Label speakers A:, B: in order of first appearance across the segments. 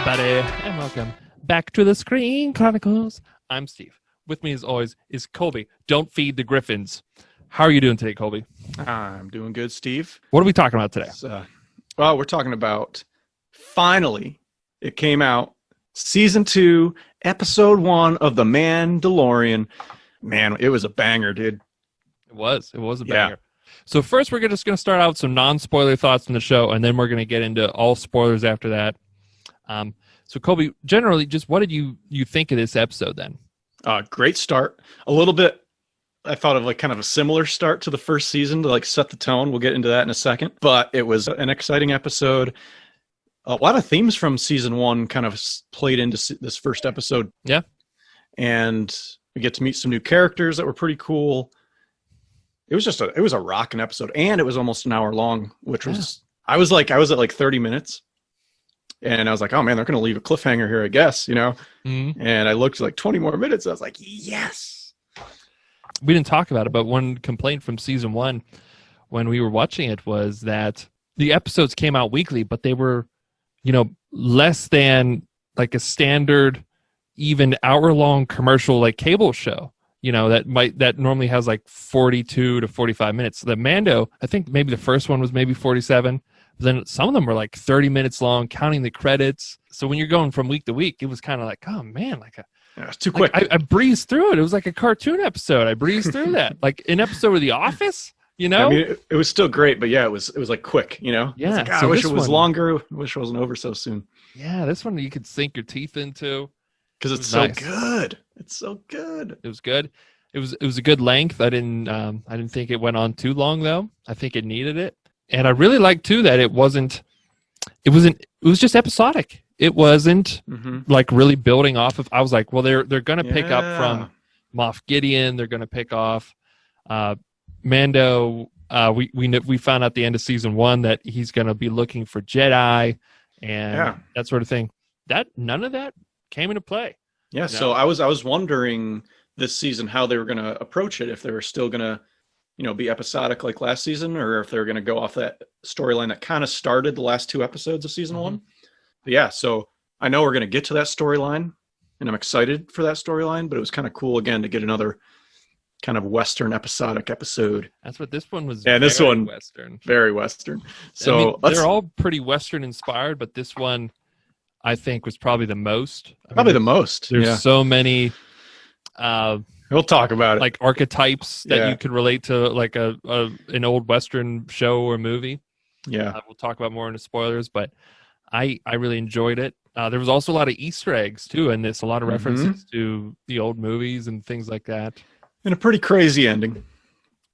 A: everybody, and welcome back to the Screen Chronicles. I'm Steve. With me, as always, is Colby. Don't feed the Griffins. How are you doing today, Colby?
B: I'm doing good, Steve.
A: What are we talking about today?
B: Well, we're talking about, finally, it came out, Season 2, Episode 1 of The Mandalorian. Man, it was a banger, dude.
A: It was a banger. So first, we're just going to start out with some non-spoiler thoughts on the show, and then we're going to get into all spoilers after that. So Colby, generally, just what did you think of this episode then?
B: Great start. A little bit, I thought of like kind of a similar start to the first season to like set the tone. We'll get into that in a second. But it was an exciting episode. A lot of themes from season 1 kind of played into this first episode.
A: Yeah.
B: And we get to meet some new characters that were pretty cool. It was a rocking episode, and it was almost an hour long, which was, I was at like 30 minutes. And I was like, oh man, they're going to leave a cliffhanger here, I guess, you know? Mm-hmm. And I looked like 20 more minutes. I was like, yes.
A: We didn't talk about it, but one complaint from season 1 when we were watching it was that the episodes came out weekly, but they were, less than like a standard, even hour-long commercial like cable show, that normally has like 42 to 45 minutes. The Mando, I think maybe the first one was maybe 47. Then some of them were like 30 minutes long, counting the credits. So when you're going from week to week, it was kind of like, oh man,
B: it's too quick.
A: I breezed through it. It was like a cartoon episode. I breezed through that, like an episode of The Office. I
B: mean, it was still great, but yeah, it was like quick.
A: Yeah.
B: Like, I wish it was longer. I wish it wasn't over so soon.
A: Yeah, this one you could sink your teeth into
B: because it's so good. It's so good.
A: It was good. It was a good length. I didn't think it went on too long though. I think it needed it. And I really liked too that it was just episodic. It wasn't like really building off of. I was like, well, they're going to pick up from Moff Gideon. They're going to pick off Mando. We found out at the end of season 1 that he's going to be looking for Jedi and that sort of thing. That none of that came into play.
B: Yeah. So I was wondering this season how they were going to approach it. If they were still going to be episodic like last season, or if they're going to go off that storyline that kind of started the last 2 episodes of season 1. But yeah, so I know we're going to get to that storyline, and I'm excited for that storyline, but it was kind of cool again to get another kind of Western episodic episode.
A: That's what this one was.
B: Yeah, this one
A: Western.
B: Very Western. So
A: they're all pretty Western inspired, but this one I think was probably the most.
B: The most.
A: There's so many
B: we'll talk about it.
A: Like archetypes that you could relate to, like an old Western show or movie.
B: Yeah,
A: we'll talk about more in the spoilers, but I really enjoyed it. There was also a lot of Easter eggs too in this, a lot of references to the old movies and things like that.
B: And a pretty crazy ending.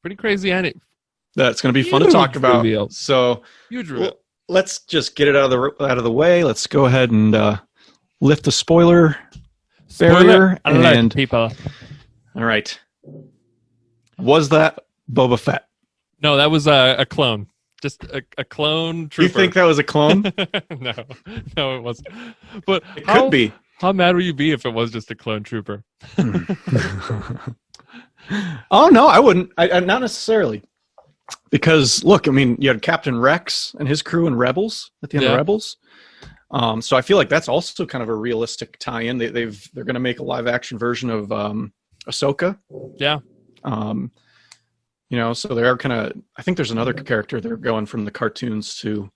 B: That's going to be fun to talk about.
A: Reveal.
B: So
A: huge reveal.
B: Let's just get it out of the way. Let's go ahead and lift the spoiler barrier and
A: people.
B: All right. Was that Boba Fett?
A: No, that was a clone. Just a clone trooper.
B: You think that was a clone?
A: No, it wasn't. But
B: it could be.
A: How mad would you be if it was just a clone trooper?
B: Oh, no, I wouldn't. Not necessarily. Because, look, I mean, you had Captain Rex and his crew in Rebels at the end of Rebels. So I feel like that's also kind of a realistic tie-in. They're going to make a live-action version of Ahsoka.
A: Yeah.
B: So they are kind of. I think there's another character they're going from the cartoons to.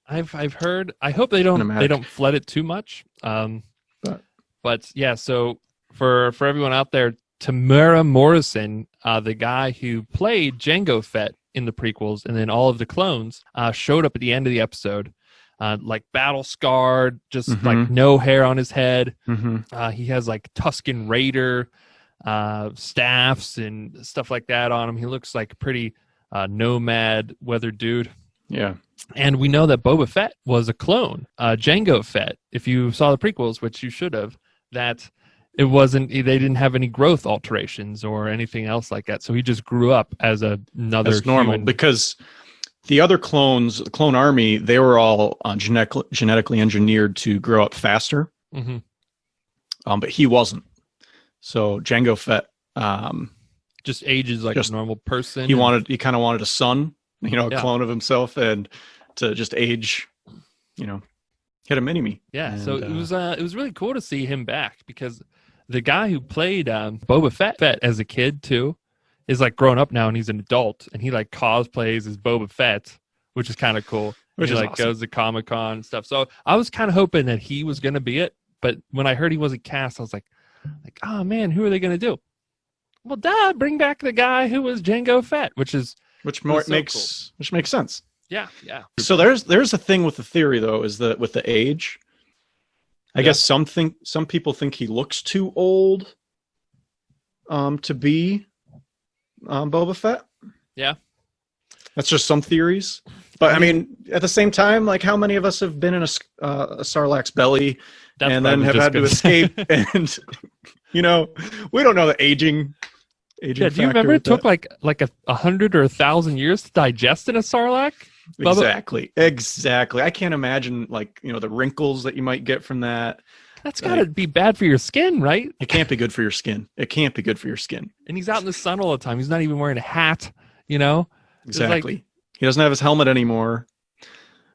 A: I've heard. I hope they don't flood it too much. But yeah. So for everyone out there, Tamara Morrison, the guy who played Jango Fett in the prequels and then all of the clones, showed up at the end of the episode. Like battle scarred, just like no hair on his head. He has like Tusken Raider staffs and stuff like that on him. He looks like a pretty nomad weathered dude.
B: Yeah.
A: And we know that Boba Fett was a clone, Jango Fett. If you saw the prequels, which you should have, that it wasn't. They didn't have any growth alterations or anything else like that. So he just grew up as another. That's
B: normal
A: human.
B: Because the other clones, the clone army, they were all genetically engineered to grow up faster. But he wasn't. So Jango Fett
A: just ages like a normal person.
B: He kind of wanted a son, a clone of himself, and to just age, Hit a mini-me.
A: Yeah, and, so it was really cool to see him back, because the guy who played Boba Fett as a kid too is like grown up now, and he's an adult, and he like cosplays as Boba Fett, which is kind of cool.
B: Which
A: he
B: is
A: like
B: awesome.
A: Goes to Comic-Con and stuff. So I was kind of hoping that he was going to be it, but when I heard he wasn't cast, I was like, oh man, who are they going to do? Well, bring back the guy who was Jango Fett, which makes sense. Yeah.
B: So there's a thing with the theory though, is that with the age, I guess some people think he looks too old to be Boba Fett.
A: Yeah.
B: That's just some theories. But I mean, at the same time, like, how many of us have been in a Sarlacc's belly and then have had to escape? And we don't know the aging.
A: Yeah, do you remember it took like 100 or 1,000 years to digest in a Sarlacc?
B: Exactly. I can't imagine the wrinkles that you might get from that.
A: That's got to be bad for your skin, right?
B: It can't be good for your skin.
A: And he's out in the sun all the time. He's not even wearing a hat,
B: Exactly. He doesn't have his helmet anymore.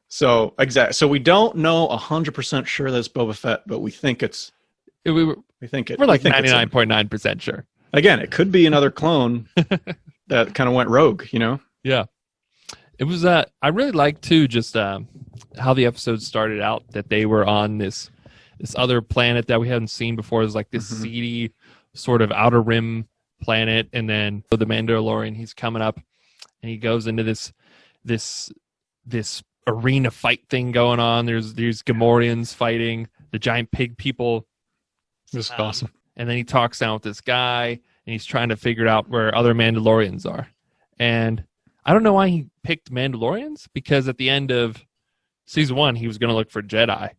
B: So So we don't know 100% sure that it's Boba Fett, but we think it's.
A: We're like 99.9% sure.
B: Again, it could be another clone that kind of went rogue,
A: Yeah. It was. I really liked too just how the episode started out. That they were on this other planet that we hadn't seen before. It was like this seedy sort of outer rim planet, and then the Mandalorian, he's coming up, and he goes into this arena fight thing going on. There's Gamorreans fighting the giant pig people.
B: This is awesome.
A: And then he talks down with this guy, and he's trying to figure out where other Mandalorians are. And I don't know why he picked Mandalorians, because at the end of season 1, he was going to look for Jedi.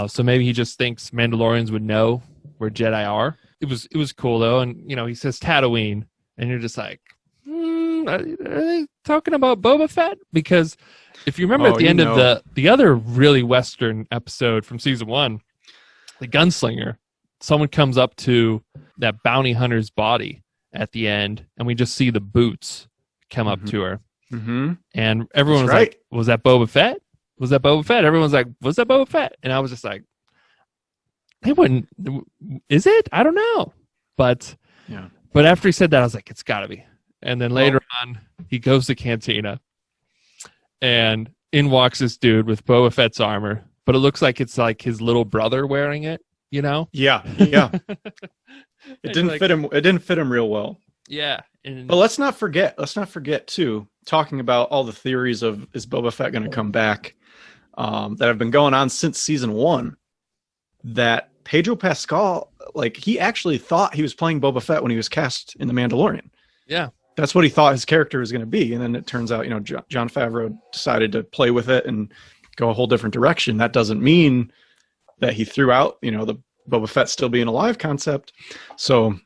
A: So maybe he just thinks Mandalorians would know where Jedi are. It was cool though, and he says Tatooine, and you're just like, are they talking about Boba Fett? Because if you remember at the end of the other really Western episode from season 1, the gunslinger, someone comes up to that bounty hunter's body at the end, and we just see the boots come up to her. Mm-hmm. And everyone was like, was that Boba Fett? Was that Boba Fett? Everyone's like, was that Boba Fett? And I was just like, they wouldn't. Is it? I don't know. But after he said that, I was like, it's got to be. And then later on, he goes to Cantina, and in walks this dude with Boba Fett's armor, but it looks like it's like his little brother wearing it. Yeah. It didn't fit him. It didn't fit him real well. Yeah.
B: But let's not forget too, talking about all the theories of, is Boba Fett going to come back, that have been going on since season 1, that Pedro Pascal, he actually thought he was playing Boba Fett when he was cast in The Mandalorian.
A: Yeah.
B: That's what he thought his character was going to be. And then it turns out, Jon Favreau decided to play with it and go a whole different direction. That doesn't mean that he threw out, the Boba Fett still being alive concept. So,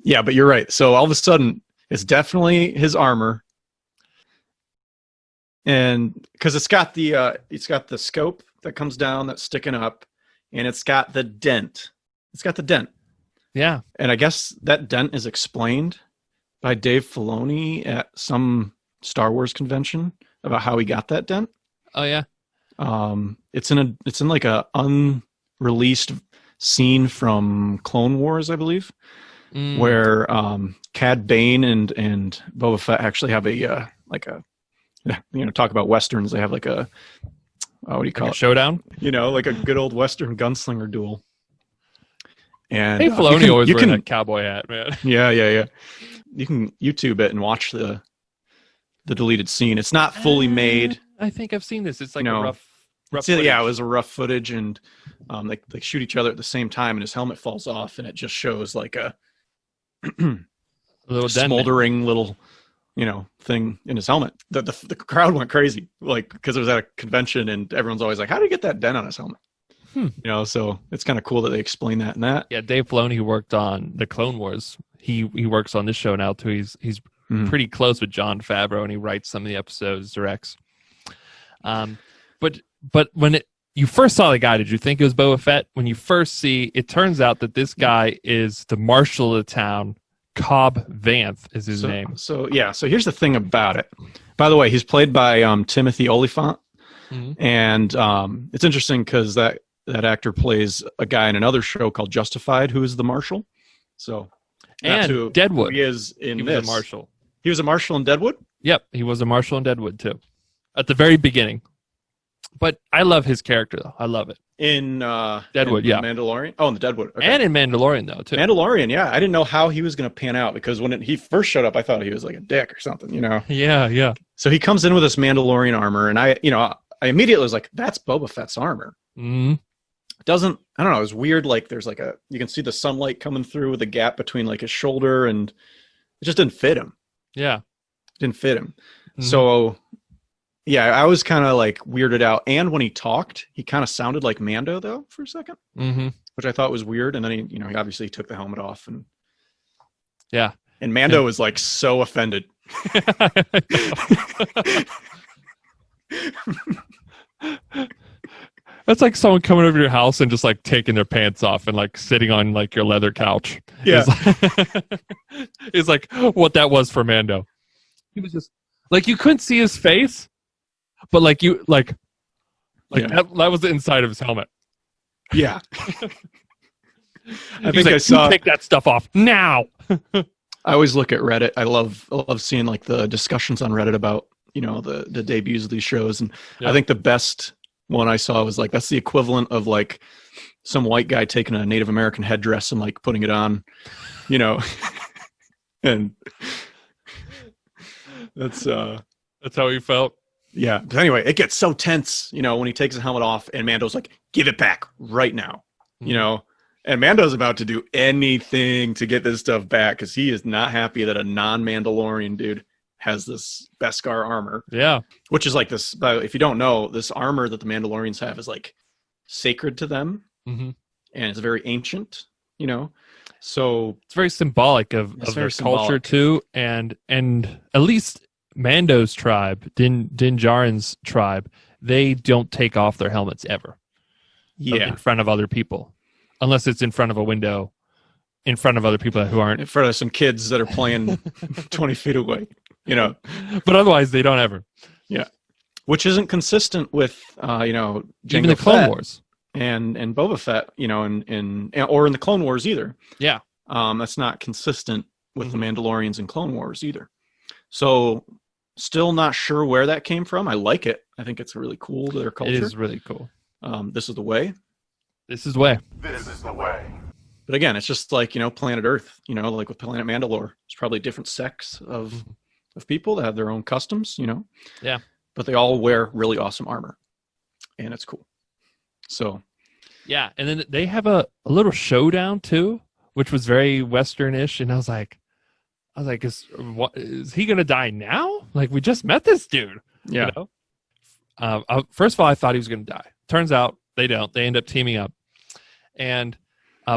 B: yeah, but you're right. So all of a sudden, it's definitely his armor, and because it's got the scope that comes down that's sticking up, and it's got the dent.
A: Yeah,
B: and I guess that dent is explained by Dave Filoni at some Star Wars convention about how he got that dent.
A: Oh yeah.
B: It's in like a unreleased scene from Clone Wars, I believe, where Cad Bane and Boba Fett actually have talk about westerns. They have like a what do you call it?
A: Showdown.
B: Like a good old western gunslinger duel. And
A: Dave Filoni always wearing that cowboy hat, man.
B: Yeah. You can YouTube it and watch the deleted scene. It's not fully made.
A: I think I've seen this. It's like a rough
B: yeah, it was a rough footage, and they shoot each other at the same time, and his helmet falls off, and it just shows like a
A: little
B: smoldering little thing in his helmet. The crowd went crazy, because it was at a convention, and everyone's always like, how did he get that dent on his helmet? So it's kind of cool that they explain that in that.
A: Yeah, Dave Filoni, who worked on the Clone Wars, he works on this show now too. He's pretty close with Jon Favreau, and he writes some of the episodes, directs. But when you first saw the guy, did you think it was Boba Fett? When you first see, it turns out that this guy is the marshal of the town. Cobb Vanth is his name.
B: So here's the thing about it. By the way, he's played by Timothy Olyphant, And it's interesting because that actor plays a guy in another show called Justified, who is the marshal. So,
A: and Deadwood.
B: He is in
A: he
B: this.
A: Was a marshal.
B: He was a marshal in Deadwood?
A: Yep, he was a marshal in Deadwood too, at the very beginning. But I love his character though. I love it.
B: In
A: Deadwood,
B: in Mandalorian? Oh, in the Deadwood. Okay.
A: And in Mandalorian though too.
B: Mandalorian, yeah. I didn't know how he was going to pan out because when he first showed up, I thought he was like a dick or something, you know?
A: Yeah.
B: So he comes in with this Mandalorian armor, and I immediately was like, that's Boba Fett's armor.
A: Mm-hmm.
B: It doesn't, I don't know, it was weird. Like there's like you can see the sunlight coming through with a gap between like his shoulder, and it just didn't fit him.
A: Yeah.
B: Didn't fit him. Mm-hmm. So yeah, I was kind of like weirded out. And when he talked, he kind of sounded like Mando though for a second, which I thought was weird. And then he obviously took the helmet off, and
A: yeah.
B: And Mando was like so offended.
A: That's like someone coming over to your house and just like taking their pants off and like sitting on like your leather couch.
B: Yeah.
A: It's like what that was for Mando. He was just like, you couldn't see his face, but like you like that was the inside of his helmet.
B: Yeah. I think I saw
A: take that stuff off now.
B: I always look at Reddit. I love seeing like the discussions on Reddit about, the debuts of these shows. And I think the best one I saw was like, that's the equivalent of like some white guy taking a Native American headdress and like putting it on, and that's
A: how he felt.
B: Yeah. But anyway, it gets so tense, when he takes his helmet off and Mando's like, give it back right now, and Mando's about to do anything to get this stuff back because he is not happy that a non-Mandalorian dude has this Beskar armor.
A: Yeah.
B: Which is like this, if you don't know, this armor that the Mandalorians have is like sacred to them. And it's very ancient, so
A: it's very symbolic of their culture too. And at least Mando's tribe, Din Djarin's tribe, they don't take off their helmets ever.
B: Yeah.
A: In front of other people. Unless it's in front of a window, in front of other people who aren't.
B: In front of some kids that are playing 20 feet away,
A: But otherwise, they don't ever.
B: Yeah. Which isn't consistent with, Jango
A: even the Clone Wars.
B: And Boba Fett, or in the Clone Wars either.
A: Yeah.
B: That's not consistent with the Mandalorians in Clone Wars either. So still not sure where that came from. I like it. I think it's really cool to their culture.
A: It is really cool.
B: This is the way.
A: This is the way.
C: This is the way.
B: But again, it's just like, Planet Earth, like with Planet Mandalore. It's probably different sects of people that have their own customs,
A: Yeah.
B: But they all wear really awesome armor. And it's cool. So.
A: Yeah. And then they have a little showdown too, which was very Western-ish. And I was like, is he going to die now? Like, we just met this dude.
B: Yeah.
A: First of all, I thought he was going to die. Turns out they don't. They end up teaming up. And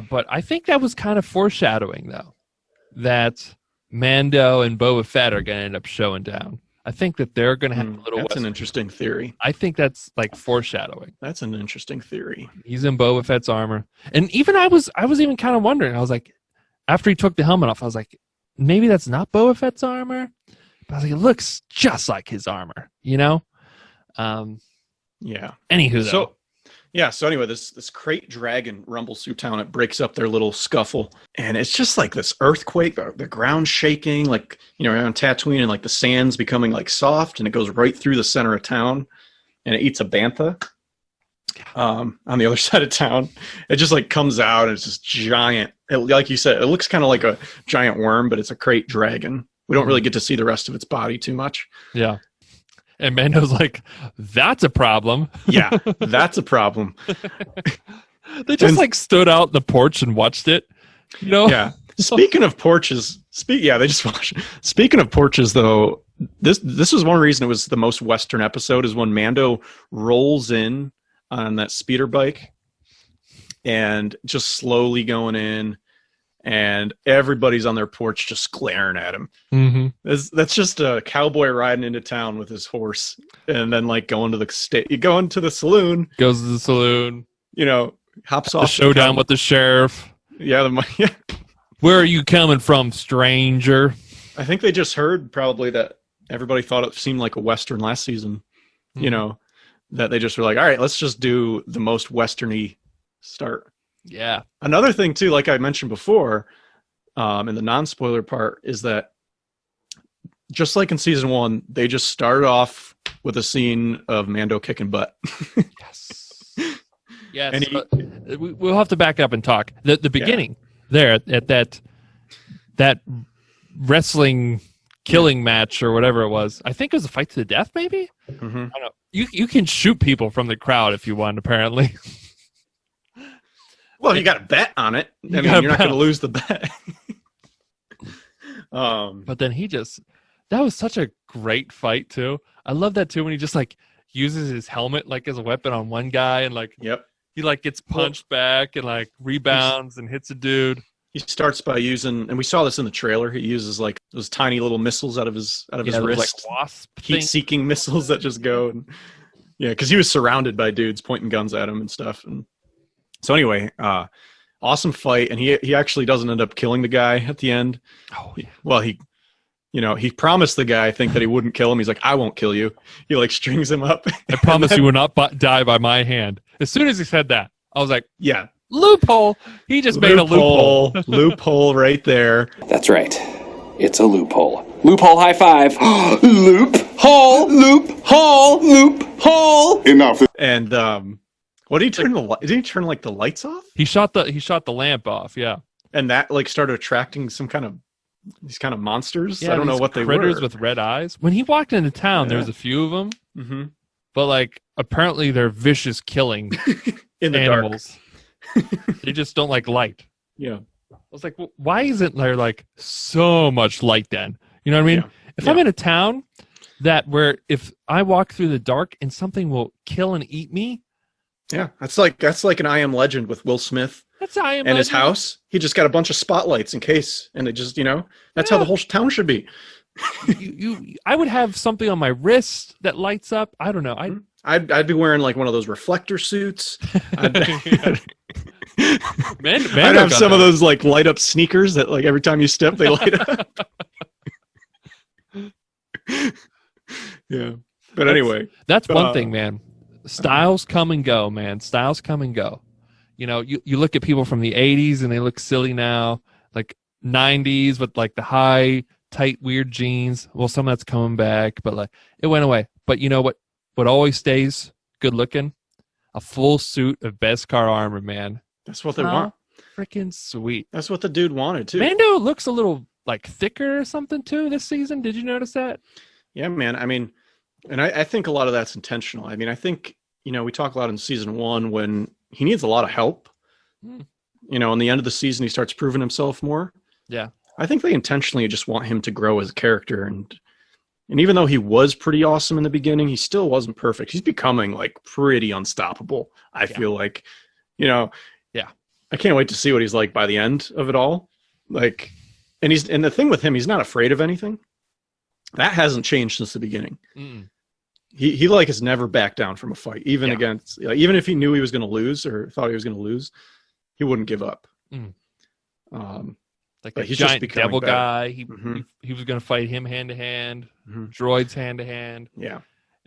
A: but I think that was kind of foreshadowing, though, that Mando and Boba Fett are going to end up showing down. I think that they're going to have a little.
B: That's an interesting theory.
A: I think that's like foreshadowing.
B: That's an interesting theory.
A: He's in Boba Fett's armor, and even I was even kind of wondering. I was like, after he took the helmet off, I was like, maybe that's not Boba Fett's armor. But I was like, it looks just like his armor, Yeah.
B: So
A: Anywho, though.
B: So anyway, this crate dragon rumbles through town. It breaks up their little scuffle, and it's just like this earthquake, the ground shaking, like around Tatooine, and like the sand's becoming like soft, and it goes right through the center of town, and it eats a bantha on the other side of town. It just like comes out, and it's just giant. Like you said, it looks kind of like a giant worm, but it's a crate dragon. We don't really get to see the rest of its body too much.
A: Yeah. And Mando's like, that's a problem.
B: Yeah, that's a problem.
A: They just like stood out the porch and watched it.
B: Yeah. Speaking of porches, they just watched. Speaking of porches, though, this was one reason it was the most Western episode is when Mando rolls in on that speeder bike and just slowly going in, and everybody's on their porch just glaring at him. That's just a cowboy riding into town with his horse, and then like going to the saloon.
A: Goes to the saloon.
B: Hops off
A: the showdown with the sheriff.
B: Yeah,
A: Where are you coming from, stranger?
B: I think they just heard probably that everybody thought it seemed like a Western last season. that they just were like, all right, let's just do the most Western-y start.
A: Yeah.
B: Another thing too, like I mentioned before, in the non-spoiler part, is that just like in season 1, they just started off with a scene of Mando kicking butt.
A: Yes. Yes. And we'll have to back up and talk. The beginning there at that wrestling killing match or whatever it was. I think it was a fight to the death, maybe?
B: Mm-hmm.
A: I don't know. You can shoot people from the crowd if you want, apparently.
B: Well, you got to bet on it. I mean, you're not going to lose the bet.
A: But then that was such a great fight too. I love that too when he just like uses his helmet like as a weapon on one guy and like he like gets punched back and like rebounds and hits a dude.
B: He starts by using, and we saw this in the trailer, he uses like those tiny little missiles out of his wrist.
A: Like wasp
B: heat-seeking missiles that just go. And, because he was surrounded by dudes pointing guns at him and stuff. And so anyway, awesome fight, and he actually doesn't end up killing the guy at the end.
A: Oh, yeah.
B: Well, he promised the guy, I think, that he wouldn't kill him. He's like, I won't kill you. He like strings him up.
A: I promise you will not die by my hand. As soon as he said that, I was like,
B: yeah.
A: Loophole. He just made a loophole.
B: Loophole right there.
C: That's right. It's a loophole. Loophole high five. Loophole. Loophole. Loophole.
D: Enough.
B: And what did he turn did he turn like the lights off?
A: He shot the lamp off, yeah.
B: And that like started attracting these kind of monsters.
A: Yeah,
B: I don't know what they were.
A: Critters with red eyes. When he walked into town, there was a few of them.
B: Mm-hmm.
A: But like apparently they're vicious killing
B: in the
A: animals.
B: dark.
A: They just don't like light.
B: Yeah.
A: I was like, well, why isn't there like so much light then? You know what I mean?
B: Yeah.
A: If I'm in a town where if I walk through the dark and something will kill and eat me.
B: Yeah, that's like an I Am Legend with Will Smith.
A: That's I Am
B: and
A: Legend.
B: His house. He just got a bunch of spotlights in case, and it just that's how the whole town should be.
A: I would have something on my wrist that lights up. I don't know.
B: I'd be wearing like one of those reflector suits. I'd have some of those like light up sneakers that like every time you step they light up. Yeah, but anyway,
A: that's one thing, man. Styles come and go, man. Styles come and go. You look at people from the 80s and they look silly now, like 90s with like the high, tight, weird jeans. Well, some of that's coming back, but like it went away. But you know what always stays good looking? A full suit of Beskar armor, man.
B: That's what they want.
A: Freaking sweet.
B: That's what the dude wanted too.
A: Mando looks a little like thicker or something too this season. Did you notice that?
B: Yeah, man. I mean, and I think a lot of that's intentional. I mean, I think, we talk a lot in season 1 when he needs a lot of help. In the end of the season, he starts proving himself more.
A: Yeah.
B: I think they intentionally just want him to grow as a character. And even though he was pretty awesome in the beginning, he still wasn't perfect. He's becoming like pretty unstoppable. I feel like, yeah. I can't wait to see what he's like by the end of it all. Like, and the thing with him, he's not afraid of anything. That hasn't changed since the beginning.
A: Mm.
B: He like has never backed down from a fight, even against, even if he knew he was going to lose or thought he was going to lose, he wouldn't give up.
A: Mm. Like
B: but
A: a
B: he's
A: giant
B: just
A: devil
B: better.
A: Guy. He was going to fight him hand to hand, droids hand to hand.
B: Yeah.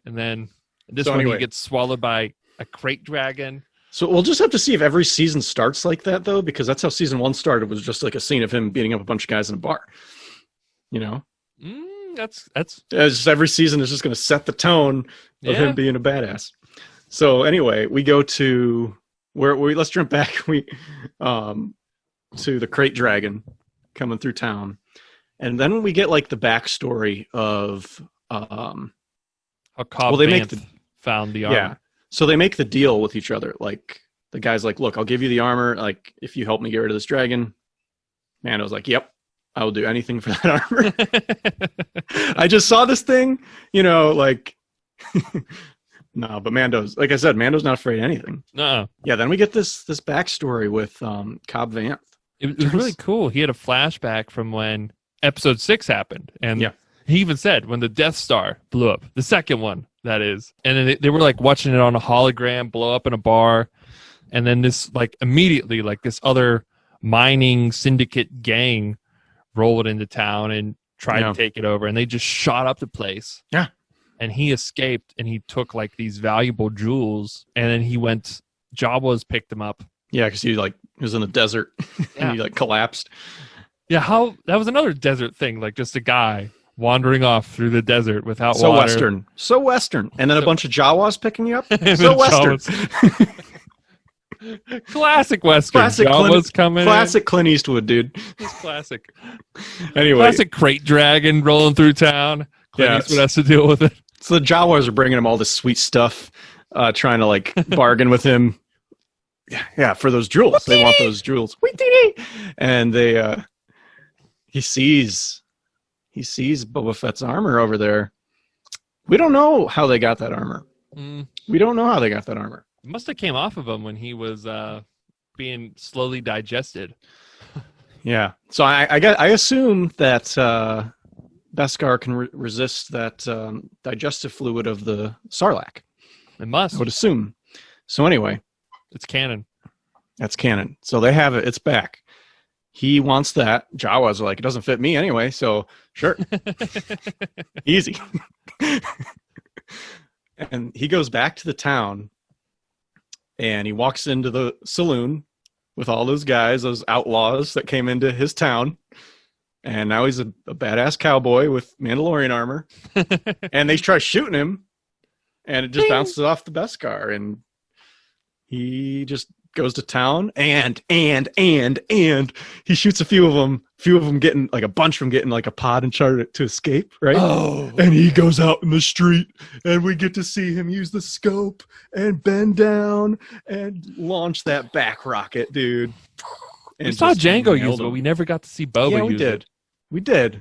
A: And then this one he gets swallowed by a crate dragon.
B: So we'll just have to see if every season starts like that, though, because that's how season 1 started, was just like a scene of him beating up a bunch of guys in a bar.
A: That's
B: as every season is just going to set the tone of him being a badass. So anyway, we go to let's jump back. To the crate dragon coming through town, and then we get like the backstory of
A: how Cobb Vanth found the armor.
B: Yeah, so they make the deal with each other. Like the guy's like, "Look, I'll give you the armor. Like if you help me get rid of this dragon." Mando's like, "Yep, I will do anything for that armor." I just saw this thing, like. No, but Mando's, like I said, Mando's not afraid of anything.
A: No.
B: Yeah, then we get this backstory with Cobb Vanth.
A: It was really cool. He had a flashback from when episode 6 happened. And he even said when the Death Star blew up, the second one, that is. And then they were like watching it on a hologram blow up in a bar. And then this, like immediately, like this other mining syndicate gang rolled into town and tried to take it over. And they just shot up the place.
B: Yeah.
A: and he escaped, and he took like these valuable jewels, and then he went. Jawas picked him up.
B: Yeah, because he was in the desert and he collapsed.
A: Yeah, that was another desert thing, like just a guy wandering off through the desert without water.
B: So Western. And then a bunch of Jawas picking you up. So Western.
A: Classic Western.
B: Classic Clint Eastwood, dude.
A: It's classic.
B: Anyway.
A: Classic crate dragon rolling through town. Clint Eastwood has to deal with it.
B: So the Jawas are bringing him all this sweet stuff, trying to bargain with him. Yeah, for those jewels. They want those jewels. And he sees Boba Fett's armor over there. We don't know how they got that armor. We don't know how they got that armor.
A: It must have came off of him when he was being slowly digested.
B: Yeah. So I assume that Beskar can resist that digestive fluid of the Sarlacc.
A: It must.
B: I would assume. So anyway.
A: It's canon.
B: That's canon. So they have it. It's back. He wants that. Jawas are like, it doesn't fit me anyway, so sure. Easy. And he goes back to the town, and he walks into the saloon with all those guys, those outlaws that came into his town. And now he's a badass cowboy with Mandalorian armor. And they try shooting him, and it just bounces off the Beskar, and he just goes to town and he shoots a few of them getting a bunch from getting a pod and chart to escape, right?
A: Oh.
B: And he goes out in the street, and we get to see him use the scope and bend down and launch that back rocket, dude.
A: And we saw Django use it, but we never got to see Boba use it.
B: We did.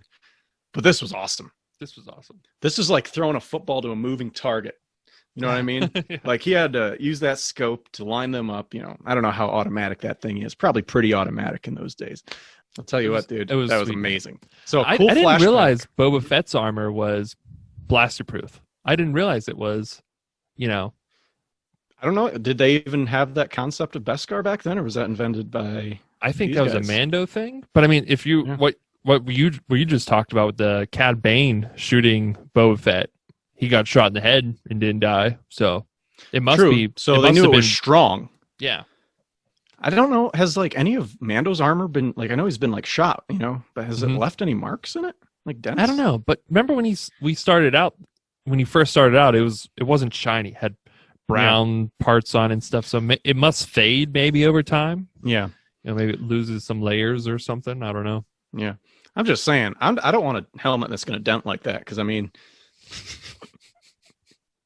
B: But this was awesome.
A: This was awesome.
B: This is like throwing a football to a moving target. You know what I mean? Yeah. He had to use that scope to line them up. I don't know how automatic that thing is. Probably pretty automatic in those days. I'll tell you what, dude. That was amazing. So
A: I didn't realize Boba Fett's armor was blaster proof. I didn't realize it was, I
B: don't know. Did they even have that concept of Beskar back then, or was that invented by?
A: I think that was a Mando thing. But I mean, if you what you just talked about with the Cad Bane shooting Boba Fett. He got shot in the head and didn't die, so it must be.
B: So they knew it was strong.
A: Yeah,
B: I don't know. Has any of Mando's armor been I know he's been shot, but has it left any marks in it, dents?
A: I don't know. But remember when he first started out, it wasn't shiny. It had brown parts on and stuff. So it must fade maybe over time.
B: Yeah,
A: maybe it loses some layers or something. I don't know.
B: Yeah, I'm just saying. I don't want a helmet that's going to dent like that because I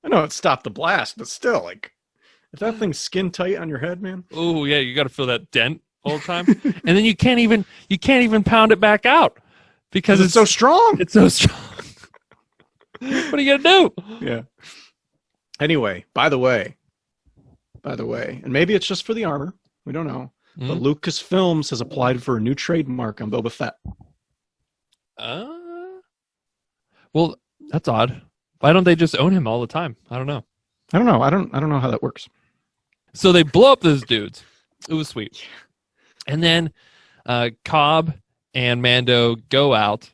B: know it stopped the blast, but still, if that thing's skin tight on your head, man.
A: Oh yeah, you got to feel that dent all the time, and then you can't even pound it back out because
B: it's so strong.
A: It's so strong. What are you gonna do?
B: Yeah. Anyway, by the way, and maybe it's just for the armor. We don't know. But Lucasfilms has applied for a new trademark on Boba Fett.
A: Well, that's odd. Why don't they just own him all the time? I don't know.
B: I don't know how that works.
A: So they blow up those dudes. It was sweet. And then Cobb and Mando go out,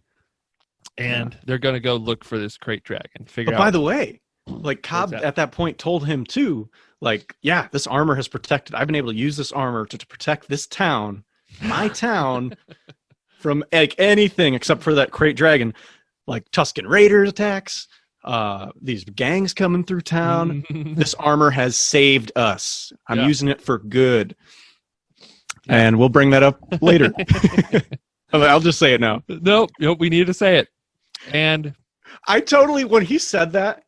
A: and they're going to go look for this crate dragon.
B: By the way, Cobb at that point told him too, this armor has protected. I've been able to use this armor to protect this town, my town, from anything except for that crate dragon, Tusken Raiders attacks. These gangs coming through town. This armor has saved us. I'm using it for good. And we'll bring that up later. I'll just say it now.
A: Nope, we need to say it. And
B: when he said that,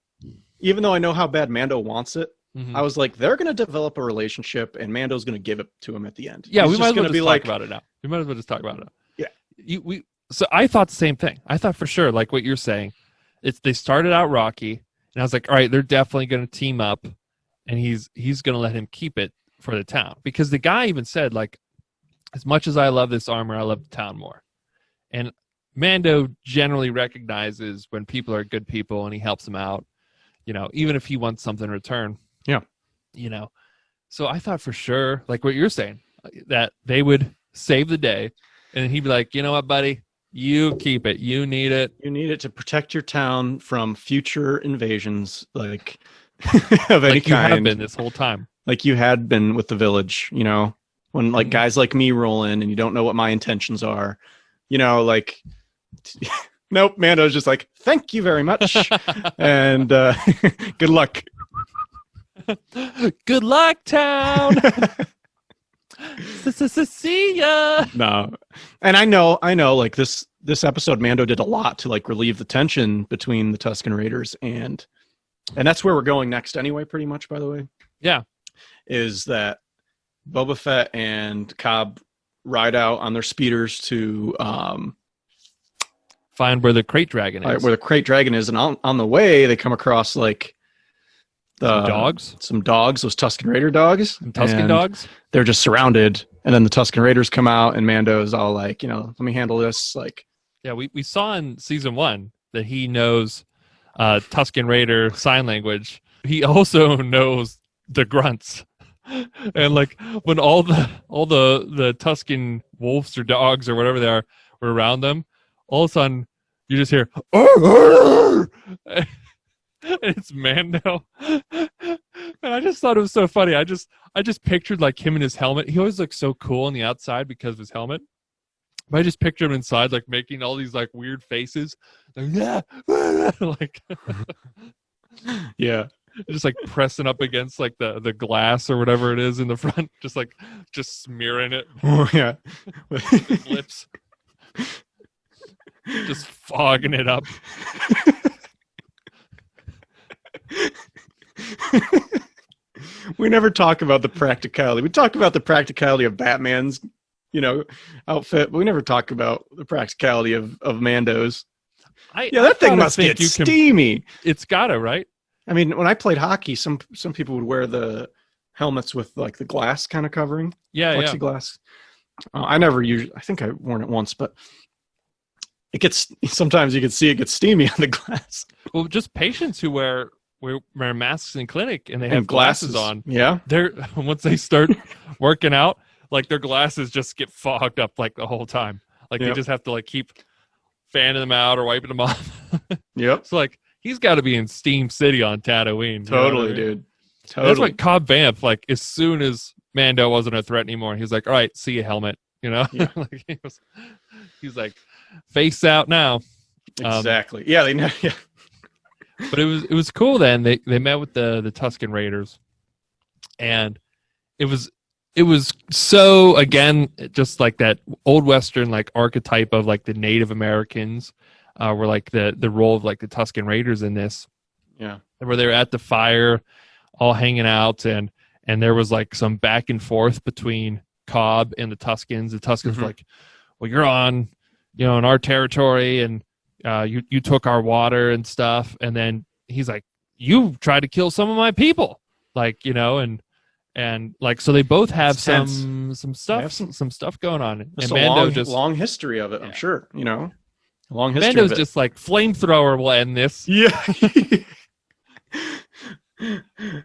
B: even though I know how bad Mando wants it, I was like, they're going to develop a relationship and Mando's going to give it to him at the end.
A: Yeah, we might as well just talk about it now. We might as well just talk about it now.
B: Yeah.
A: So I thought the same thing. I thought for sure, what you're saying, they started out rocky, and I was like, all right, they're definitely going to team up, and he's going to let him keep it for the town. Because the guy even said, as much as I love this armor, I love the town more. And Mando generally recognizes when people are good people, and he helps them out, even if he wants something in return.
B: Yeah.
A: So I thought for sure, what you're saying, that they would save the day, and he'd be like, you know what, buddy? You keep it. You need it.
B: You need it to protect your town from future invasions, like of any
A: like you
B: kind.
A: have been this whole time.
B: Like you had been with the village, you know, when like guys like me roll in and you don't know what my intentions are, you know, like, nope, Mando's just like, thank you very much. And good luck.
A: Good luck, town. See ya.
B: No. And I know, like this episode, Mando did a lot to like relieve the tension between the Tusken Raiders and that's where we're going next anyway, pretty much, by the way.
A: Yeah.
B: Is that Boba Fett and Cobb ride out on their speeders to
A: find where the crate dragon is.
B: Where the crate dragon is, and on the way they come across like
A: some dogs,
B: those Tusken Raider dogs,
A: some Tusken dogs.
B: They're just surrounded, and then the Tusken Raiders come out, and Mando's all like, you know, let me handle this. Like,
A: yeah, we saw in season 1 that he knows Tusken Raider sign language. He also knows the grunts. And like when all the Tusken wolves or dogs or whatever they are were around them, all of a sudden you just hear and it's Mando. And I just thought it was so funny. I just pictured like him in his helmet. He always looks so cool on the outside because of his helmet. But I just picture him inside like making all these like weird faces. Like, yeah. Like yeah. Just like pressing up against like the glass or whatever it is in the front, just smearing it.
B: Oh yeah,
A: his lips, just fogging it up.
B: We never talk about the practicality. We talk about the practicality of Batman's, you know, outfit, but we never talk about the practicality of Mando's. That thing must get steamy.
A: It's gotta, right?
B: I mean, when I played hockey, some people would wear the helmets with like the glass kind of covering.
A: Yeah,
B: plexiglass. Yeah. I never usually. I think I've worn it once, but it gets. Sometimes you can see it gets steamy on the glass.
A: Well, just patients who wear masks in clinic and they have glasses on.
B: Yeah,
A: they're once they start working out, like their glasses just get fogged up like the whole time. Like they just have to like keep fanning them out or wiping them off.
B: Yep.
A: So like. He's got to be in Steam City on Tatooine.
B: Totally, dude. Totally.
A: That's what Cobb Vanth, like, as soon as Mando wasn't a threat anymore, he was like, all right, see you, helmet. You know? Yeah. Like, he's like, face out now.
B: Exactly. Yeah. Yeah.
A: But it was cool then. They met with the Tusken Raiders. And it was so, again, just like that old Western, like, archetype of, like, the Native Americans. Were like the role of like the Tusken Raiders in this, where they were at the fire, all hanging out, and there was like some back and forth between Cobb and the Tuskens. The Tuskens were like, "Well, you're on, in our territory, and you took our water and stuff." And then he's like, "You tried to kill some of my people," like and like so they both have some stuff going on.
B: Just
A: and
B: a
A: Mando
B: long history of it, I'm sure. Long history.
A: Mando's just like flamethrower will end this.
B: Yeah.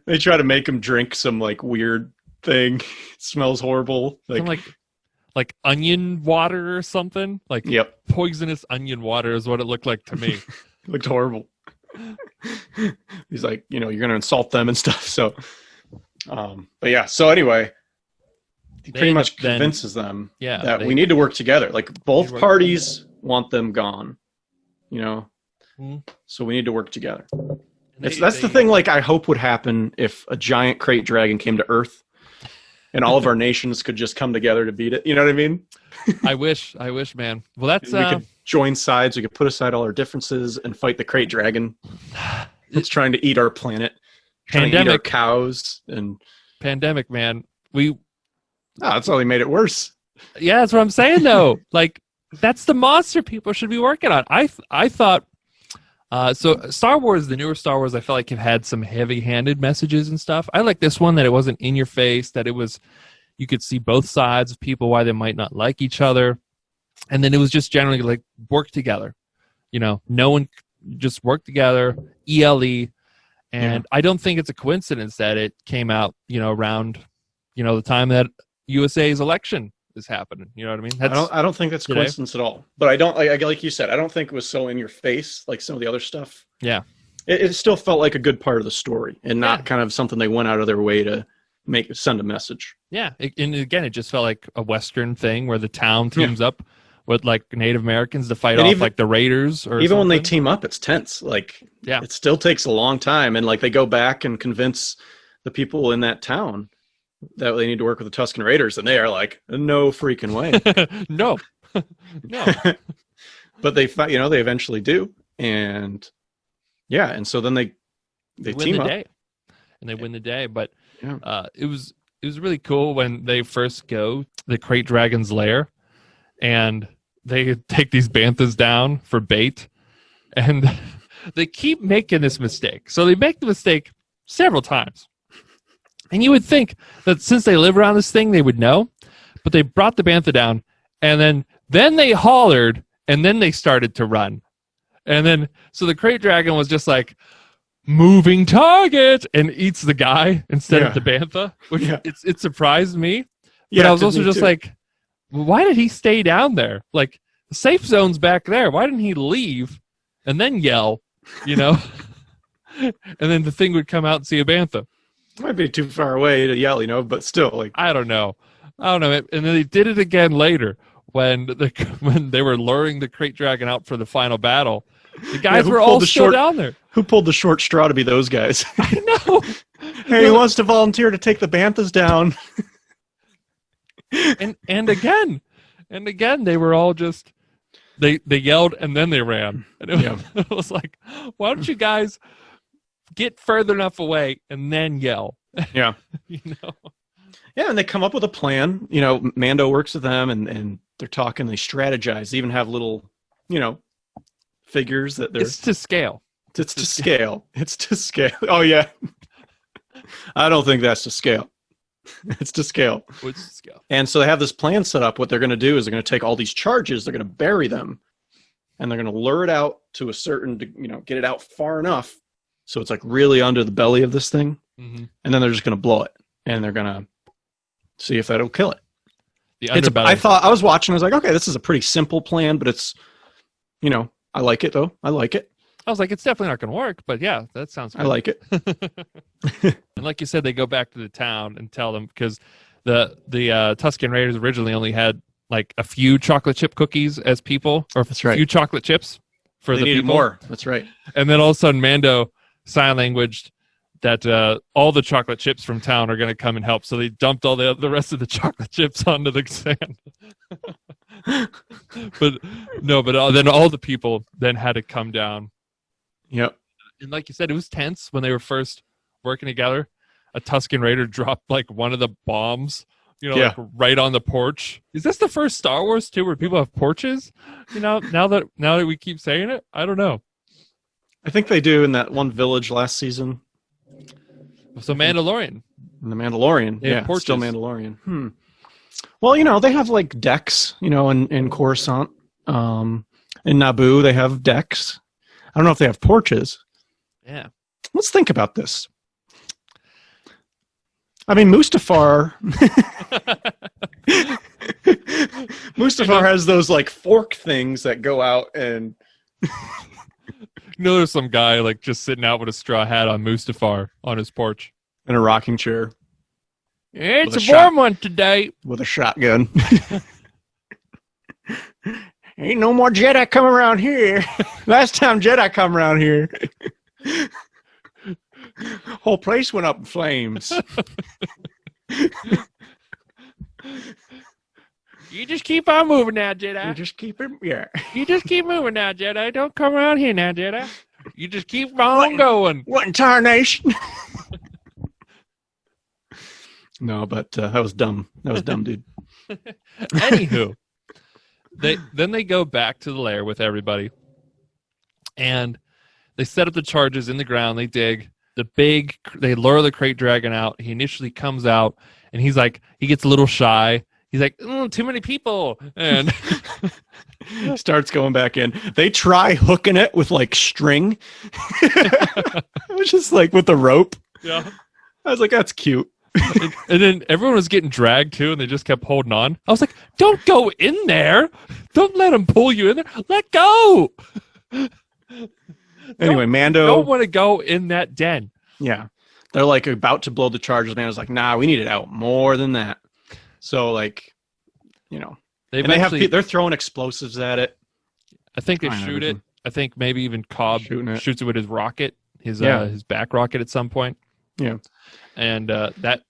B: They try to make him drink some like weird thing. It smells horrible.
A: Like onion water or something. Like poisonous onion water is what it looked like to me.
B: It looked horrible. He's like, you're gonna insult them and stuff. So but yeah, so anyway. He pretty much convinces them that we need to work together. Like both parties want them gone, so we need to work together. That's the thing, like, I hope would happen if a giant crate dragon came to Earth and all of our nations could just come together to beat it. You know what I mean?
A: I wish, man. Well, that's...
B: We could join sides. We could put aside all our differences and fight the crate dragon. It's trying to eat our planet. Trying to eat our cows. And
A: pandemic, man.
B: That's only made it worse.
A: Yeah, that's what I'm saying, though. Like, that's the monster people should be working on. I thought... so Star Wars, the newer Star Wars, I felt like have had some heavy-handed messages and stuff. I like this one, that it wasn't in your face, that it was... You could see both sides of people, why they might not like each other. And then it was just generally like, work together. No one just work together, ELE. And I don't think it's a coincidence that it came out, around, the time that USA's election is happening. You know what I mean?
B: I don't think that's coincidence at all. But I don't like you said. I don't think it was so in your face like some of the other stuff.
A: Yeah,
B: it still felt like a good part of the story, and not kind of something they went out of their way to send a message.
A: Yeah, and again, it just felt like a Western thing where the town teams up with like Native Americans to fight off like the Raiders. Or
B: even when they team up, it's tense. Like, it still takes a long time, and like they go back and convince the people in that town that they need to work with the Tusken Raiders, and they are like, no freaking way.
A: No.
B: But they fight, they eventually do. And and so then they team up.
A: And they win the day. But it was really cool when they first go to the Krayt Dragon's lair, and they take these banthas down for bait, and they keep making this mistake. So they make the mistake several times. And you would think that since they live around this thing, they would know. But they brought the bantha down, and then they hollered, and then they started to run. And then, so the Krayt Dragon was just like, moving target, and eats the guy instead of the bantha, which it surprised me. But I was also just like, why did he stay down there? Like, the safe zone's back there. Why didn't he leave and then yell, and then the thing would come out and see a bantha.
B: Might be too far away to yell, but still, like,
A: I don't know. And then they did it again later when they were luring the Krayt Dragon out for the final battle. The guys were all still down there.
B: Who pulled the short straw to be those guys?
A: I know.
B: Hey, who wants to volunteer to take the banthas down?
A: and again, they were all just they yelled and then they ran. And it was like, why don't you guys get further enough away and then yell?
B: Yeah. Yeah, and they come up with a plan. Mando works with them, and they're talking, they strategize. They even have little, figures that they're...
A: It's to scale.
B: It's to scale. It's to scale. Oh, yeah. I don't think that's to scale. It's to scale.
A: It's to scale.
B: And so they have this plan set up. What they're going to do is they're going to take all these charges, they're going to bury them, and they're going to lure it out to a certain, get it out far enough so it's like really under the belly of this thing.
A: Mm-hmm.
B: And then they're just going to blow it, and they're going to see if that'll kill it.
A: I
B: was watching, I was like, okay, this is a pretty simple plan, but it's, I like it though. I like it.
A: I was like, it's definitely not going to work, but yeah, that sounds good.
B: I like it.
A: And like you said, they go back to the town and tell them, because the Tusken Raiders originally only had like a few chocolate chip cookies as people, or
B: That's right.
A: a few chocolate chips for the people.
B: More. That's right.
A: And then all of a sudden, Mando sign languaged that all the chocolate chips from town are going to come and help. So they dumped all the rest of the chocolate chips onto the sand. But then all the people then had to come down.
B: Yep.
A: And like you said, it was tense when they were first working together. A Tusken Raider dropped like one of the bombs, like right on the porch. Is this the first Star Wars too where people have porches? Now that we keep saying it, I don't know.
B: I think they do in that one village last season.
A: So Mandalorian.
B: In the Mandalorian.
A: Yeah,
B: still Mandalorian. Well, they have like decks, in Coruscant. In Naboo, they have decks. I don't know if they have porches.
A: Yeah.
B: Let's think about this. I mean, Mustafar... Mustafar has those like fork things that go out and...
A: There's some guy like just sitting out with a straw hat on Mustafar on his porch.
B: In a rocking chair.
A: It's a warm one today.
B: With a shotgun. Ain't no more Jedi come around here. Last time Jedi come around here, whole place went up in flames.
A: You just keep on moving now, Jedi.
B: You just keep it, yeah.
A: You just keep moving now, Jedi. Don't come around here now, Jedi. You just keep on going.
B: What in tarnation? No, but that was dumb. That was dumb, dude.
A: Anywho, they go back to the lair with everybody, and they set up the charges in the ground. They dig. They lure the Krayt Dragon out. He initially comes out, and he gets a little shy. He's like, too many people. And
B: starts going back in. They try hooking it with like string. It was just like with the rope.
A: Yeah.
B: I was like, that's cute.
A: And then everyone was getting dragged too, and they just kept holding on. I was like, don't go in there. Don't let him pull you in there. Let go.
B: Anyway, Mando
A: don't want to go in that den.
B: Yeah. They're like about to blow the charges. Mando's like, nah, we need it out more than that. So like, you know, they're throwing explosives at it.
A: I think they shoot it. I think maybe even Cobb shoots it with his rocket, his back rocket at some point.
B: Yeah.
A: And that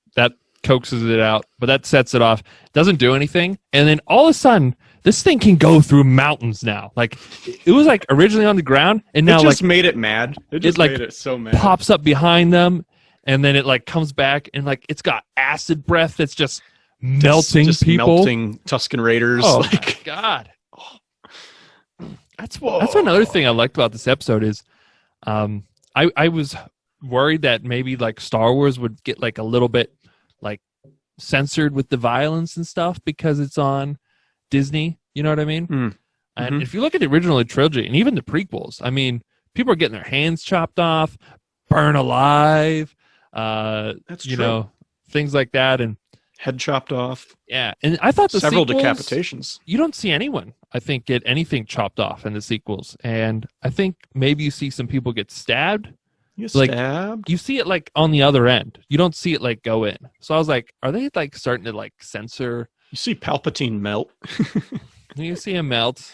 A: coaxes it out, but that sets it off. Doesn't do anything. And then all of a sudden, this thing can go through mountains now. Like, it was like originally on the ground, and now
B: it just made it mad. It just made it so mad.
A: Pops up behind them, and then it like comes back, and like it's got acid breath that's just melting people.
B: Melting Tusken Raiders.
A: Oh my God. That's another thing I liked about this episode is I was worried that maybe like Star Wars would get like a little bit like censored with the violence and stuff because it's on Disney, you know what I mean?
B: Mm.
A: And if you look at the original trilogy and even the prequels, I mean, people are getting their hands chopped off, burned alive,
B: that's
A: you
B: true.
A: know, things like that, and
B: head chopped off.
A: Yeah, and I thought the
B: several
A: sequels,
B: decapitations.
A: You don't see anyone, I think, get anything chopped off in the sequels, and I think maybe you see some people get stabbed. You see it like on the other end. You don't see it like go in. So I was like, are they like starting to like censor?
B: You see Palpatine melt.
A: You see him melt.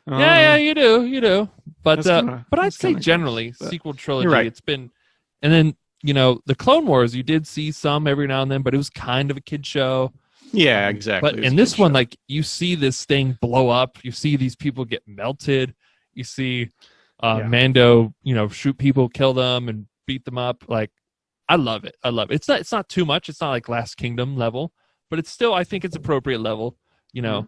A: Yeah, you do. But I'd say generally sequel trilogy,
B: right.
A: It's been, and then you know the Clone Wars. You did see some every now and then, but it was kind of a kid show.
B: Yeah, exactly.
A: But in this one, like you see this thing blow up. You see these people get melted. You see Mando, you know, shoot people, kill them, and beat them up. Like, I love it. It's not too much. It's not like Last Kingdom level, but it's still, I think it's appropriate level, you know,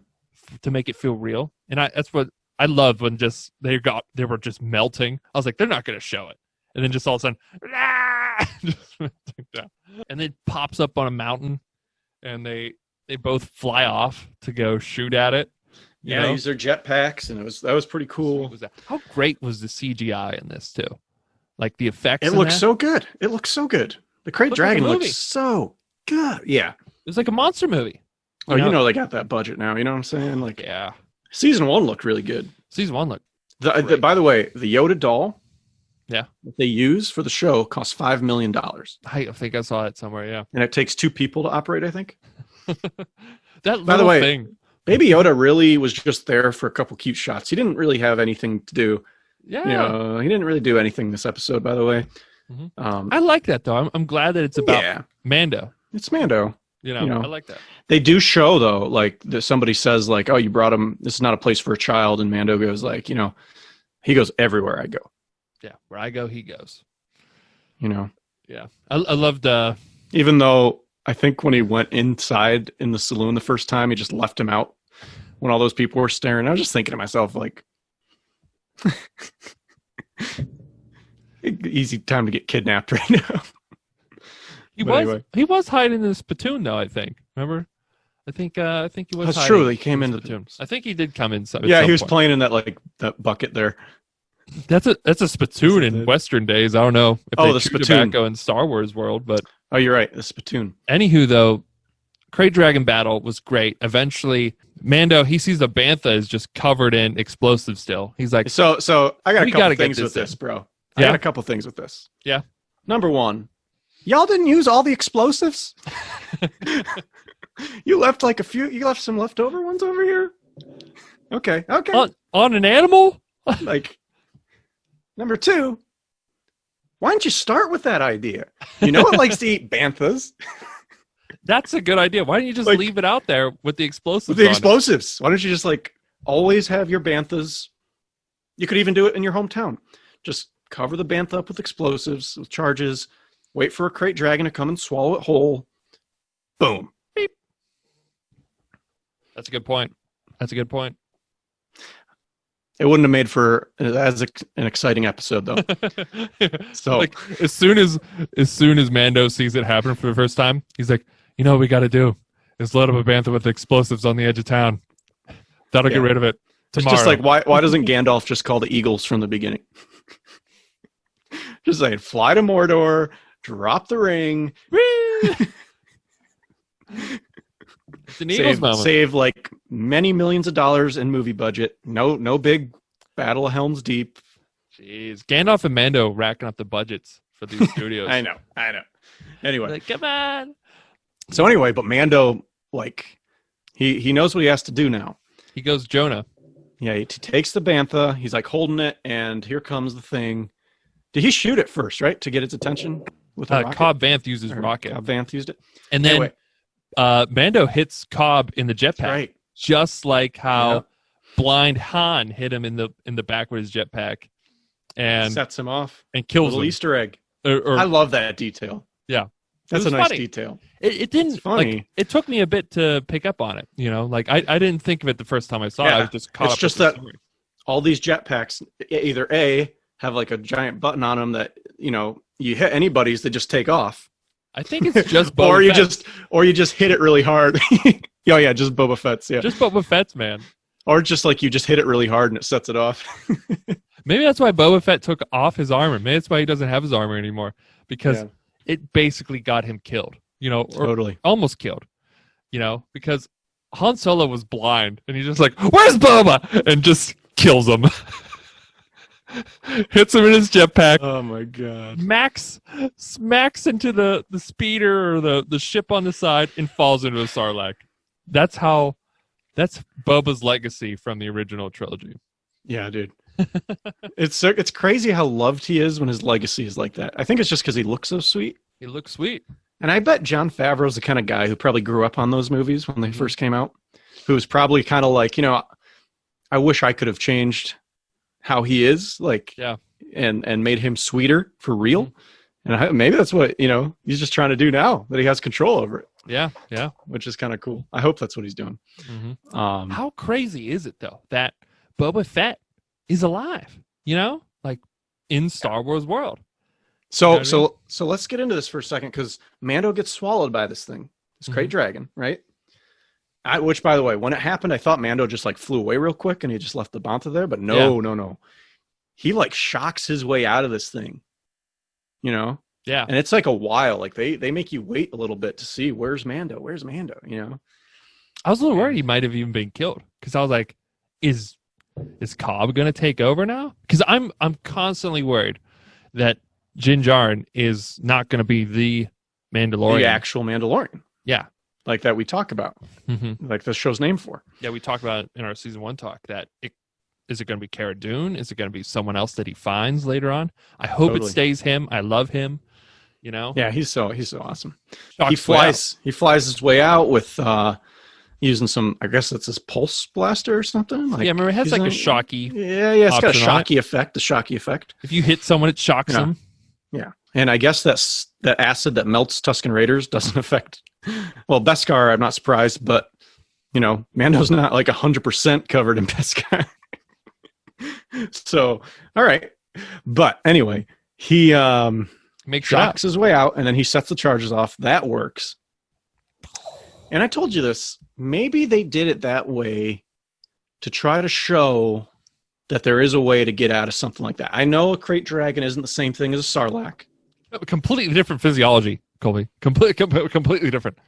A: to make it feel real. And that's what I love when just they were just melting. I was like, they're not going to show it. And then just all of a sudden, and it pops up on a mountain, and they both fly off to go shoot at it.
B: You know? Use their jetpacks, and that was pretty cool.
A: How great was the CGI in this too? Like the effects.
B: It looks so good. The Krayt Dragon looks so good. Yeah,
A: it was like a monster movie.
B: You know they got that budget now. You know what I'm saying? Like,
A: yeah.
B: Season 1 looked really good.
A: Season 1 looked.
B: By the way, the Yoda doll.
A: Yeah.
B: That they use for the show costs $5 million.
A: I think I saw it somewhere. Yeah.
B: And it takes 2 people to operate, I think.
A: By the way, thing.
B: Baby Yoda really was just there for a couple cute shots. He didn't really have anything to do.
A: Yeah.
B: You know, he didn't really do anything this episode, by the way.
A: Mm-hmm. I like that, though. I'm glad that it's about Mando.
B: It's Mando.
A: You know, I like that.
B: They do show, though, like somebody says, like, oh, you brought him. This is not a place for a child. And Mando goes, like, you know, he goes everywhere I go.
A: Yeah. Where I go, he goes.
B: You know?
A: Yeah. I loved...
B: Even though I think when he went inside in the saloon the first time, he just left him out when all those people were staring. I was just thinking to myself, like, easy time to get kidnapped right now.
A: He was hiding in the spittoon, though, I think. Remember? I think he was.
B: That's true. He came in the
A: spittoon. I think he did come in.
B: Yeah, he was playing in that bucket there.
A: That's a spittoon in Western days. I don't know if they
B: the
A: chew
B: spittoon
A: tobacco in Star Wars world, but
B: you're right, the spittoon.
A: Anywho, though, Krayt Dragon battle was great. Eventually, Mando, he sees the Bantha is just covered in explosives still. He's like,
B: so I got a couple things with this, bro. I got a couple things with this.
A: Yeah.
B: Number one, y'all didn't use all the explosives. You left like a few. You left some leftover ones over here. Okay.
A: On an animal?
B: Like, number two, why didn't you start with that idea? You know it likes to eat banthas.
A: That's a good idea. Why don't you just leave it out there with the explosives?
B: Why don't you just like always have your banthas? You could even do it in your hometown. Just cover the bantha up with explosives, with charges. Wait for a Krayt Dragon to come and swallow it whole. Boom.
A: Beep. That's a good point.
B: It wouldn't have made for an exciting episode, though. So,
A: like, as soon as Mando sees it happen for the first time, he's like, you know what we got to do is load up a bantha with explosives on the edge of town. That'll get rid of it tomorrow.
B: It's just like, why doesn't Gandalf just call the Eagles from the beginning? Just saying, fly to Mordor, drop the ring.
A: It's an Eagles moment.
B: Save like many millions of dollars in movie budget. No big Battle of Helm's Deep.
A: Jeez, Gandalf and Mando racking up the budgets for these studios.
B: I know. Anyway,
A: like, come on.
B: So anyway, but Mando, like, he knows what he has to do now.
A: He goes Jonah.
B: Yeah, he takes the Bantha. He's like holding it, and here comes the thing. Did he shoot it first, right, to get its attention? With a
A: Cobb Vanth uses rocket.
B: Cobb Vanth used it,
A: and then
B: anyway.
A: Mando hits Cobb in the jetpack,
B: right?
A: Just like how blind Han hit him in the back with his jetpack, and
B: sets him off
A: and kills him.
B: Easter egg.
A: Or,
B: I love that detail.
A: Yeah,
B: that's a nice
A: funny.
B: detail.
A: It didn't
B: it's funny.
A: Like, it took me a bit to pick up on it. You know, like I didn't think of it the first time I saw it. I was just caught up.
B: It's just that all these jetpacks either A, have like a giant button on them that, you know, you hit anybody's, they just take off.
A: I think it's just Boba Fett's.
B: or you just hit it really hard. Oh yeah, just Boba Fett's. Yeah,
A: just Boba Fett's, man.
B: Or just like you just hit it really hard and it sets it off.
A: Maybe that's why Boba Fett took off his armor. Maybe that's why he doesn't have his armor anymore, because it basically got him killed. You know, or
B: totally
A: almost killed. You know, because Han Solo was blind and he's just like, "Where's Boba?" and just kills him. Hits him in his jetpack.
B: Oh my god!
A: Max smacks into the speeder or the ship on the side and falls into a Sarlacc. That's Boba's legacy from the original trilogy.
B: Yeah, dude. It's crazy how loved he is when his legacy is like that. I think it's just because he looks so sweet.
A: He looks sweet.
B: And I bet Jon Favreau's the kind of guy who probably grew up on those movies when they first came out, who was probably kind of like, you know, I wish I could have changed how he is, like, and made him sweeter for real. Mm-hmm. And maybe that's what, you know, he's just trying to do now that he has control over it.
A: Yeah,
B: which is kind of cool. I hope that's what he's doing.
A: Mm-hmm. How crazy is it though that Boba Fett is alive? You know, like in Star Wars world.
B: So,
A: you know what I mean?
B: So let's get into this for a second, because Mando gets swallowed by this thing, this Krayt dragon, right? Which, by the way, when it happened, I thought Mando just like flew away real quick and he just left the Bantha there, but no. He like shocks his way out of this thing, you know?
A: Yeah.
B: And it's like a while. Like they make you wait a little bit to see where's Mando, you know?
A: I was a little worried he might have even been killed, because I was like, is Cobb going to take over now? Because I'm constantly worried that Din Djarin is not going to be the Mandalorian.
B: The actual Mandalorian.
A: Yeah.
B: Like that we talk about.
A: Mm-hmm.
B: Like the show's name for.
A: Yeah, we talked about it in our season 1 talk that is it going to be Cara Dune? Is it going to be someone else that he finds later on? I hope it stays him. I love him. You know?
B: Yeah, he's so awesome.
A: He
B: flies his way out with using some, I guess it's his pulse blaster or something. Like,
A: yeah, remember it has like a shocky.
B: Yeah, it's got a shocky effect. The shocky effect.
A: If you hit someone, it shocks them.
B: Yeah, and I guess that acid that melts Tusken Raiders doesn't affect. Well, Beskar, I'm not surprised, but you know, Mando's not like 100% covered in Beskar. So, all right, but anyway, he shocks his way out, and then he sets the charges off. That works. And I told you this. Maybe they did it that way to try to show that there is a way to get out of something like that. I know a Krayt dragon isn't the same thing as a Sarlacc.
A: Completely different physiology, Colby. Completely different.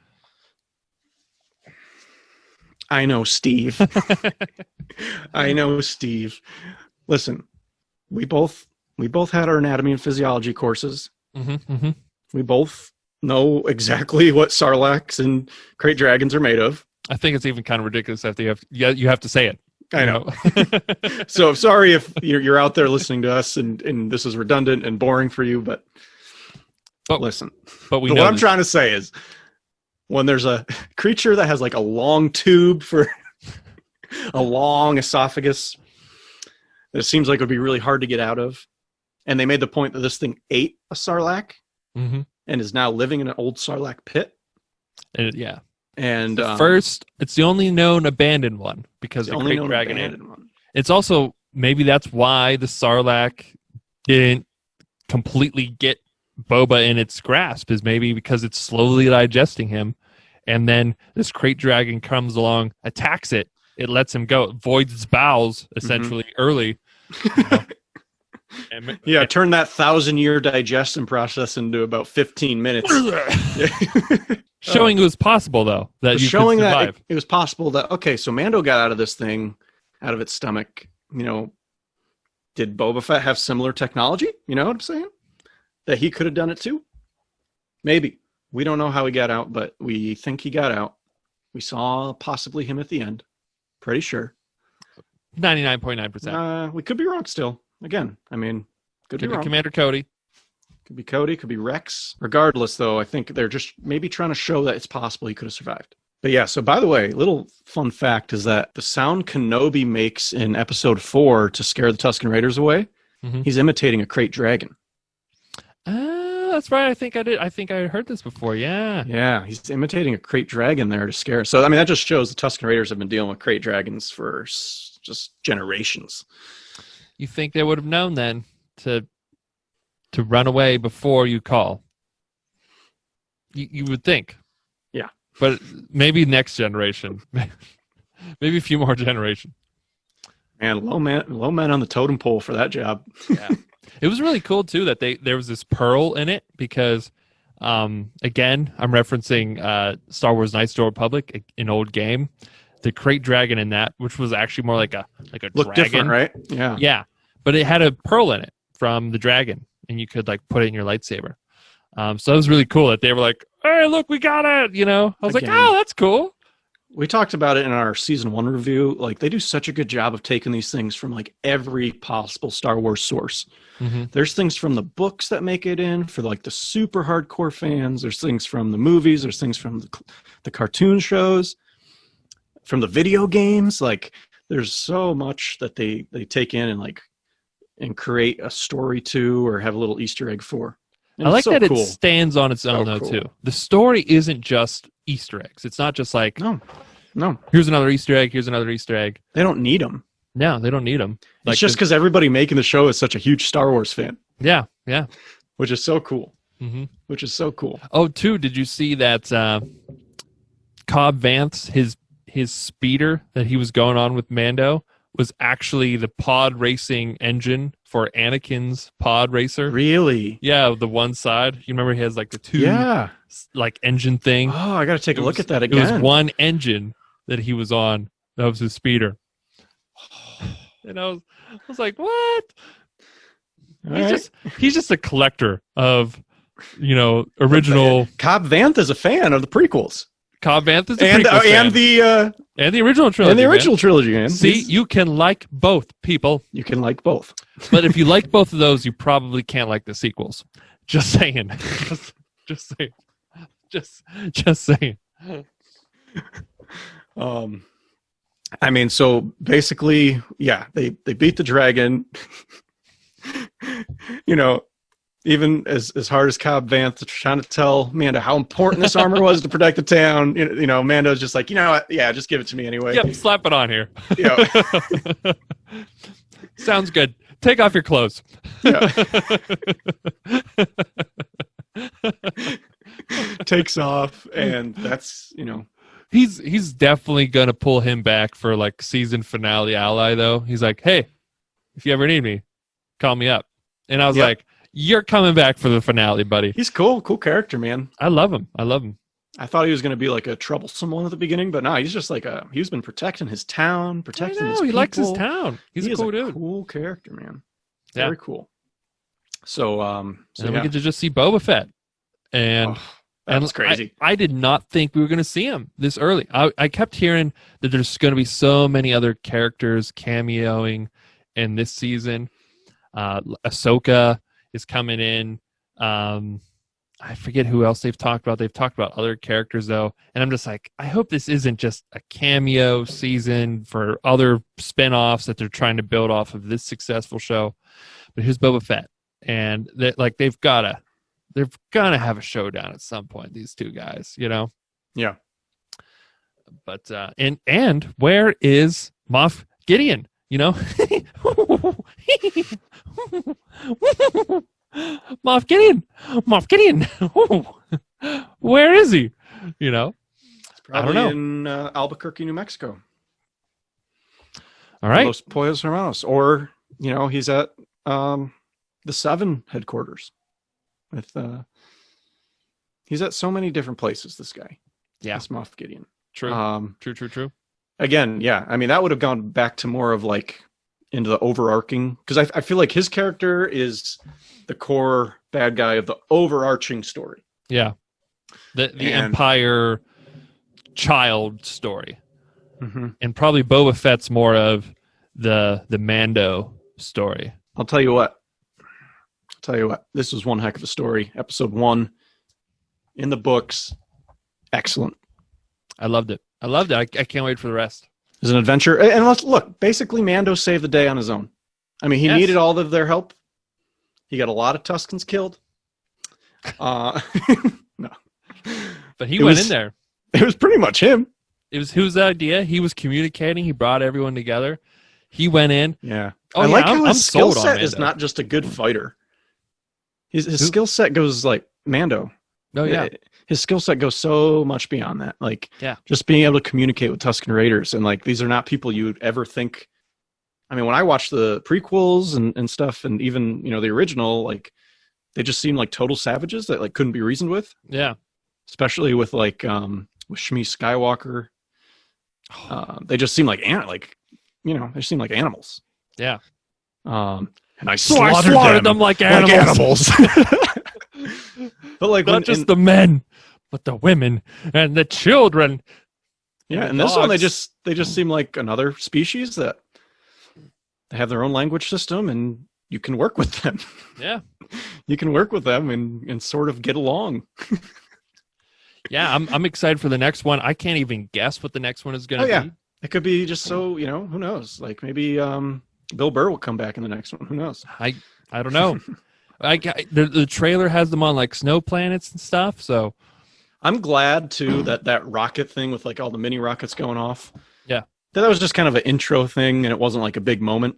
B: I know, Steve. I know, Steve. Listen, we both had our anatomy and physiology courses.
A: Mm-hmm, mm-hmm.
B: We both know exactly what Sarlaccs and Krayt dragons are made of.
A: I think it's even kind of ridiculous that you have to say it.
B: I know. So sorry if you're out there listening to us and this is redundant and boring for you, but listen.
A: But
B: what I'm trying to say is, when there's a creature that has like a long tube for a long esophagus that it seems like it would be really hard to get out of, and they made the point that this thing ate a Sarlacc and is now living in an old Sarlacc pit. And
A: it's the only known abandoned one, because the Krayt dragon ate it. It's also, maybe that's why the Sarlacc didn't completely get Boba in its grasp, is maybe because it's slowly digesting him, and then this Krayt dragon comes along, attacks it, it lets him go, it voids its bowels essentially early. You know?
B: Turn that 1,000-year digestion process into about 15 minutes.
A: Showing it was possible, though, that you
B: showing
A: could survive.
B: that it was possible that, okay, so Mando got out of this thing, out of its stomach. Did Boba Fett have similar technology? You know what I'm saying? That he could have done it too? Maybe. We don't know how he got out, but we think he got out. We saw possibly him at the end. Pretty sure.
A: 99.9%.
B: We could be wrong still. Again, could be wrong.
A: Commander Cody.
B: Could be Cody, could be Rex. Regardless, though, I think they're just maybe trying to show that it's possible he could have survived. But yeah, so by the way, little fun fact is that the sound Kenobi makes in episode 4 to scare the Tusken Raiders away, he's imitating a crate dragon.
A: That's right. I think I heard this before. Yeah.
B: Yeah, he's imitating a crate dragon there to scare. So, that just shows the Tusken Raiders have been dealing with crate dragons for just generations.
A: You think they would have known then to run away before you call? You would think.
B: Yeah.
A: But maybe next generation. Maybe a few more generations.
B: Man, low man on the totem pole for that job.
A: Yeah. It was really cool too that there was this pearl in it because, again, I'm referencing Star Wars: Knights of the Old Republic, an old game. The crate dragon in that, which was actually more like a
B: Looked
A: dragon,
B: different, right? Yeah,
A: yeah. But it had a pearl in it from the dragon, and you could put it in your lightsaber. So it was really cool that they were like, "Hey, look, we got it!" I was like, "Oh, that's cool."
B: We talked about it in our season 1 review. They do such a good job of taking these things from every possible Star Wars source. Mm-hmm. There's things from the books that make it in for the super hardcore fans. There's things from the movies. There's things from the cartoon shows, from the video games. There's so much that they take in and create a story to, or have a little Easter egg for. And
A: I like
B: so
A: that
B: cool.
A: It stands on its own, too. The story isn't just Easter eggs. It's not just
B: no.
A: Here's another Easter egg. Here's another Easter egg.
B: They don't need them.
A: No, they don't need them.
B: It's just because everybody making the show is such a huge Star Wars fan.
A: Yeah, yeah.
B: Which is so cool.
A: Mm-hmm.
B: Which is so cool.
A: Oh, too, did you see that Cobb Vanth, his speeder that he was going on with Mando, was actually the pod racing engine for Anakin's pod racer?
B: Really?
A: Yeah, the one side. You remember he has the two engine thing?
B: Oh, I got to take a look at that again.
A: It was one engine that he was on. That was his speeder. And I was like, what? He's just a collector of, original.
B: Cobb Vanth is a fan of the prequels.
A: Cobb Vanth is a prequel fan. And the original trilogy.
B: And the original trilogy, man.
A: See, you can like both, people.
B: You can like both.
A: But if you like both of those, you probably can't like the sequels. Just saying. Just saying. Just saying.
B: So basically, yeah, they beat the dragon. Even as hard as Cobb Vanth trying to tell Mando how important this armor was to protect the town, Mando's just like, yeah, just give it to me anyway.
A: Yep, slap it on here.
B: Yeah.
A: Sounds good. Take off your clothes.
B: Yeah. Takes off, and that's,
A: He's definitely gonna pull him back for season finale ally though. He's like, hey, if you ever need me, call me up. And I was like, you're coming back for the finale, buddy.
B: He's cool character, man.
A: I love him.
B: I thought he was going to be a troublesome one at the beginning, but no, he's just he's been protecting his town, protecting his people.
A: He likes his town. He's a cool dude.
B: Cool character, man. Very cool. So,
A: and then we get to just see Boba Fett. And
B: that was crazy.
A: I did not think we were going to see him this early. I kept hearing that there's going to be so many other characters cameoing in this season. Ahsoka is coming in. I forget who else they've talked about. They've talked about other characters, though. And I'm just like, I hope this isn't just a cameo season for other spinoffs that they're trying to build off of this successful show. But here's Boba Fett. And they're gonna have a showdown at some point, these two guys,
B: Yeah.
A: But and where is Moff Gideon? Moff Gideon. Where is he?
B: Probably
A: I don't know.
B: In Albuquerque, New Mexico.
A: All right.
B: Los Pollos Hermanos. Or, he's at the 7 headquarters. He's at so many different places, this guy.
A: Yeah.
B: This Moff Gideon.
A: True. True.
B: Again, yeah. I mean, that would have gone back to more of like into the overarching, because I feel like his character is the core bad guy of the overarching story.
A: Yeah. The Empire child story.
B: Mm-hmm.
A: And probably Boba Fett's more of the Mando story.
B: I'll tell you what. This was one heck of a story. Episode 1 in the books. Excellent.
A: I loved it. I can't wait for the rest.
B: It's an adventure. And let's look. Basically, Mando saved the day on his own. I mean, he needed all of their help. He got a lot of Tuskens killed. No.
A: But he went in there.
B: It was pretty much him.
A: It was his idea. He was communicating. He brought everyone together. He went in.
B: Yeah.
A: Oh,
B: I
A: yeah,
B: like how his skill
A: sold on
B: set
A: Mando.
B: is not just a good fighter. His skill set goes like Mando.
A: Oh, yeah.
B: His skill set goes so much beyond that. Like, just being able to communicate with Tusken Raiders. And like, these are not people you would ever think. I mean, when I watch the prequels and stuff, and even, the original, like, they just seem like total savages that like couldn't be reasoned with.
A: Yeah.
B: Especially with like, with Shmi Skywalker. They just seem like, they seem like animals.
A: Yeah.
B: And I
A: slaughtered
B: slaughtered
A: them like animals.
B: But like,
A: not just the men, but the women and the children.
B: Yeah, and this one they just seem like another species that they have their own language system, and you can work with them.
A: Yeah,
B: you can work with them and sort of get along.
A: Yeah, I'm excited for the next one. I can't even guess what the next one is going to be.
B: It could be just so, who knows? Like maybe Bill Burr will come back in the next one. Who knows?
A: I don't know. The trailer has them on like snow planets and stuff. So
B: I'm glad too that rocket thing with like all the mini rockets going off.
A: Yeah,
B: that was just kind of an intro thing, and it wasn't like a big moment.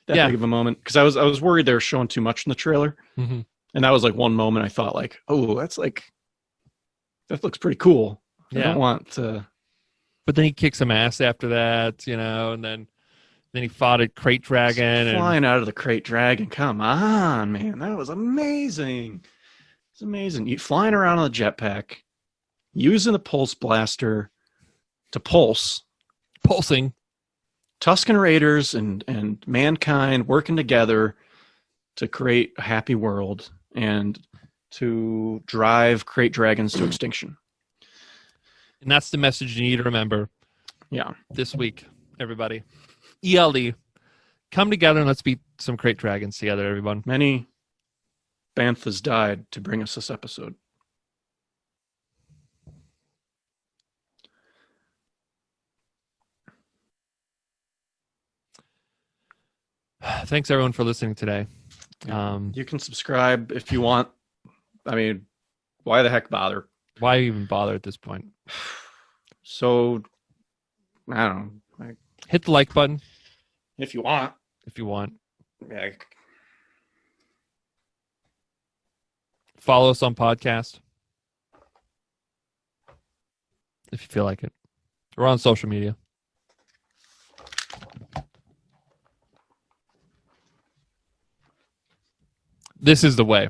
B: Big of a moment, because I was worried they were showing too much in the trailer, and that was like one moment I thought like, oh, that looks pretty cool. I don't want to.
A: But then he kicks some ass after that, and then he fought a crate dragon.
B: Flying out of the crate dragon. Come on, man. That was amazing. It's amazing. You flying around on a jetpack, using the pulse blaster to pulsing Tusken Raiders and mankind working together to create a happy world and to drive crate dragons to extinction.
A: And that's the message you need to remember.
B: Yeah.
A: This week, everybody. ELD. Come together and let's beat some crate dragons together, everyone.
B: Many Banthas died to bring us this episode.
A: Thanks, everyone, for listening today.
B: You can subscribe if you want. I mean, why the heck bother?
A: Why even bother at this point?
B: So, I don't know.
A: Hit the like button.
B: If you want. Yeah.
A: Follow us on podcast. If you feel like it. We're on social media. This is the way.